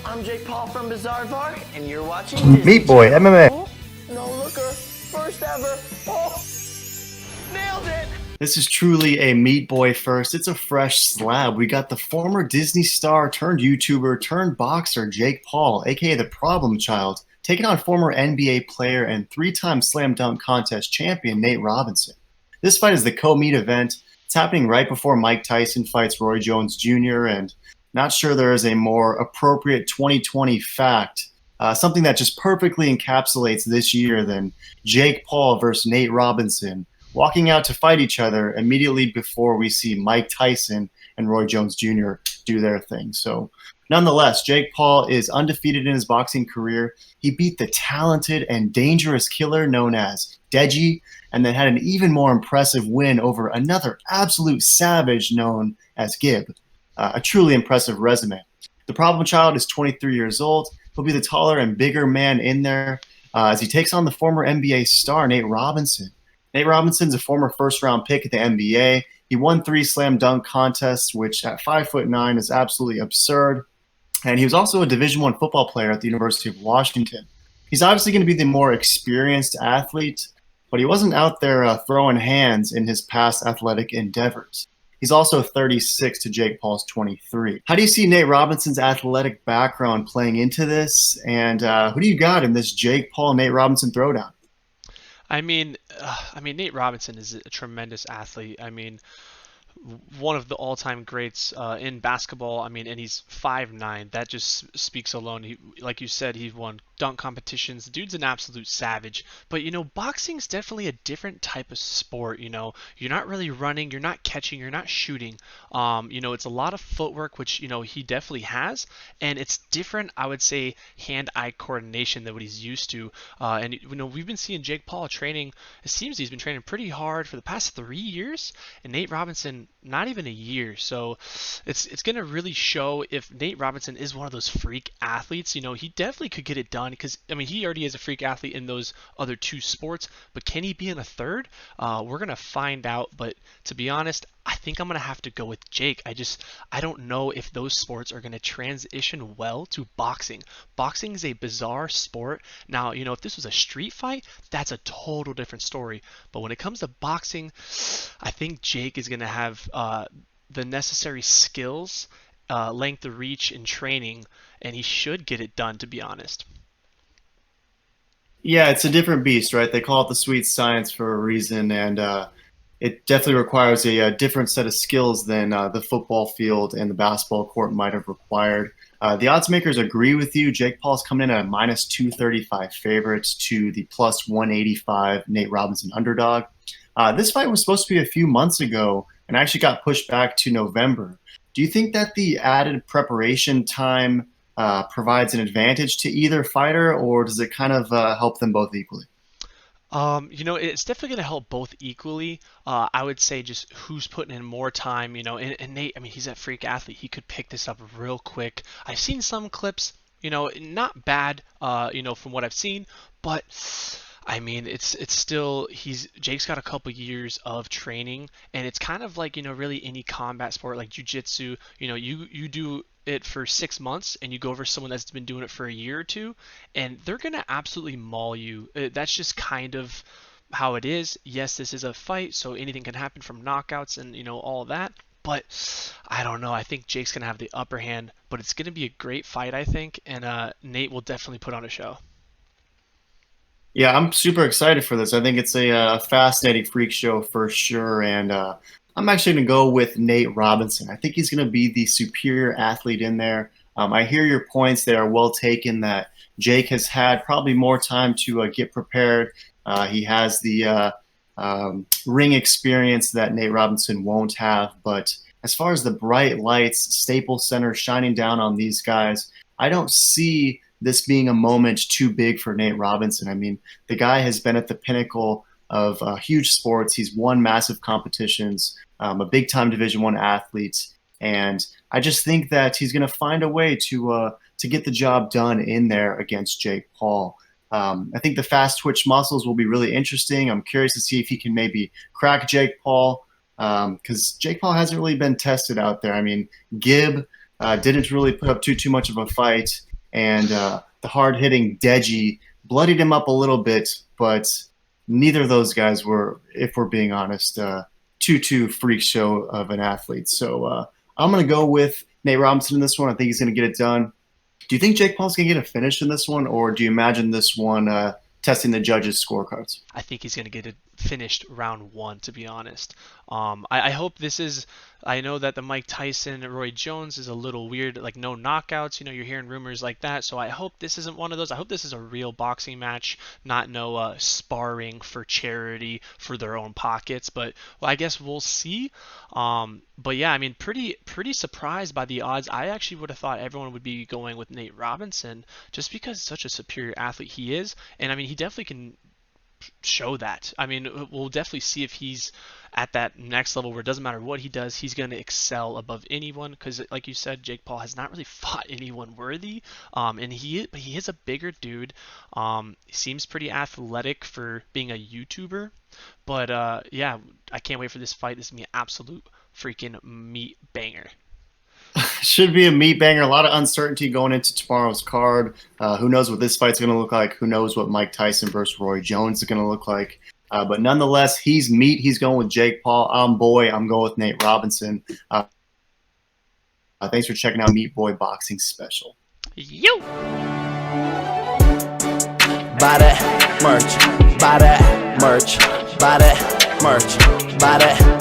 I'm Jake Paul from Bizarre Vark, and you're watching MEATBOY MMA. Oh, no looker, first ever. Oh, nailed it! This is truly a MEATBOY first. It's a fresh slab. We got the former Disney star turned YouTuber turned boxer Jake Paul, aka the Problem Child, taking on former NBA player and three-time slam dunk contest champion Nate Robinson. This fight is the co-meet event. It's happening right before Mike Tyson fights Roy Jones Jr. and not sure there is a more appropriate 2020 fact, something that just perfectly encapsulates this year than Jake Paul versus Nate Robinson walking out to fight each other immediately before we see Mike Tyson and Roy Jones Jr. do their thing. So nonetheless, Jake Paul is undefeated in his boxing career. He beat the talented and dangerous killer known as Deji, and then had an even more impressive win over another absolute savage known as Gib. A truly impressive resume. The Problem Child is 23 years old. He'll be the taller and bigger man in there as he takes on the former NBA star Nate Robinson. Nate Robinson's a former first-round pick at the NBA. He won 3 slam dunk contests, which at 5'9" is absolutely absurd. And he was also a Division I football player at the University of Washington. He's obviously going to be the more experienced athlete, but he wasn't out there throwing hands in his past athletic endeavors. He's also 36 to Jake Paul's 23. How do you see Nate Robinson's athletic background playing into this? And who do you got in this Jake Paul-Nate Robinson throwdown? I mean, Nate Robinson is a tremendous athlete. I mean, one of the all-time greats in basketball. I mean, and he's 5'9". That just speaks alone. He, like you said, he's won dunk competitions. The dude's an absolute savage. But boxing's definitely a different type of sport. You're not really running, you're not catching, you're not shooting. It's a lot of footwork, which he definitely has, and it's different. I would say hand-eye coordination than what he's used to. And we've been seeing Jake Paul training. It seems he's been training pretty hard for the past 3 years, and Nate Robinson not even a year. So it's going to really show if Nate Robinson is one of those freak athletes. He definitely could get it done because, he already is a freak athlete in those other 2 sports, but can he be in a third? We're going to find out, but to be honest, I think I'm going to have to go with Jake. I don't know if those sports are going to transition well to boxing. Boxing is a bizarre sport. Now, if this was a street fight, that's a total different story. But when it comes to boxing, I think Jake is going to have the necessary skills, length of reach, and training, and he should get it done, to be honest. Yeah, it's a different beast, right? They call it the sweet science for a reason, and it definitely requires a different set of skills than the football field and the basketball court might have required. The odds makers agree with you. Jake Paul's coming in at a minus 235 favorites to the plus 185 Nate Robinson underdog. This fight was supposed to be a few months ago and actually got pushed back to November. Do you think that the added preparation time provides an advantage to either fighter, or does it kind of help them both equally? It's definitely going to help both equally. I would say just who's putting in more time, and Nate, he's a freak athlete. He could pick this up real quick. I've seen some clips, not bad, from what I've seen, but it's still, Jake's got a couple years of training, and it's kind of like, really any combat sport like jiu-jitsu, you do it for 6 months and you go over someone that's been doing it for a year or two, and they're going to absolutely maul you. That's just kind of how it is. Yes, this is a fight, so anything can happen from knockouts and, all of that. But I don't know. I think Jake's going to have the upper hand, but it's going to be a great fight, I think, and Nate will definitely put on a show. Yeah, I'm super excited for this. I think it's a fascinating freak show for sure, and I'm actually going to go with Nate Robinson. I think he's going to be the superior athlete in there. I hear your points. They are well taken that Jake has had probably more time to get prepared. He has the ring experience that Nate Robinson won't have. But as far as the bright lights, Staples Center shining down on these guys, I don't see this being a moment too big for Nate Robinson. The guy has been at the pinnacle of huge sports. He's won massive competitions, a big-time Division I athlete, and I just think that he's going to find a way to get the job done in there against Jake Paul. I think the fast twitch muscles will be really interesting. I'm curious to see if he can maybe crack Jake Paul, because Jake Paul hasn't really been tested out there. Gib didn't really put up too much of a fight. and the hard-hitting Deji bloodied him up a little bit, but neither of those guys were, if we're being honest, too freak show of an athlete. So I'm going to go with Nate Robinson in this one. I think he's going to get it done. Do you think Jake Paul's going to get a finish in this one, or do you imagine this one testing the judges' scorecards? I think he's going to get it finished round 1, to be honest. I hope this is. I know that the Mike Tyson, Roy Jones is a little weird, like no knockouts. You're hearing rumors like that. So I hope this isn't one of those. I hope this is a real boxing match, not no sparring for charity for their own pockets. But well, I guess we'll see. But yeah, I mean, pretty surprised by the odds. I actually would have thought everyone would be going with Nate Robinson just because such a superior athlete he is, and I mean, he definitely can show that. I mean, we'll definitely see if he's at that next level where it doesn't matter what he does, he's going to excel above anyone. Because, like you said, Jake Paul has not really fought anyone worthy, and he is a bigger dude. He seems pretty athletic for being a YouTuber. But yeah, I can't wait for this fight. This is gonna be an absolute freaking meat banger. Should be a meat banger. A lot of uncertainty going into tomorrow's card. Who knows what this fight's going to look like? Who knows what Mike Tyson versus Roy Jones is going to look like? But nonetheless, he's meat. He's going with Jake Paul. I'm boy. I'm going with Nate Robinson. Thanks for checking out Meat Boy Boxing Special. You. Buy that merch. Buy that merch. Buy that merch. Buy that.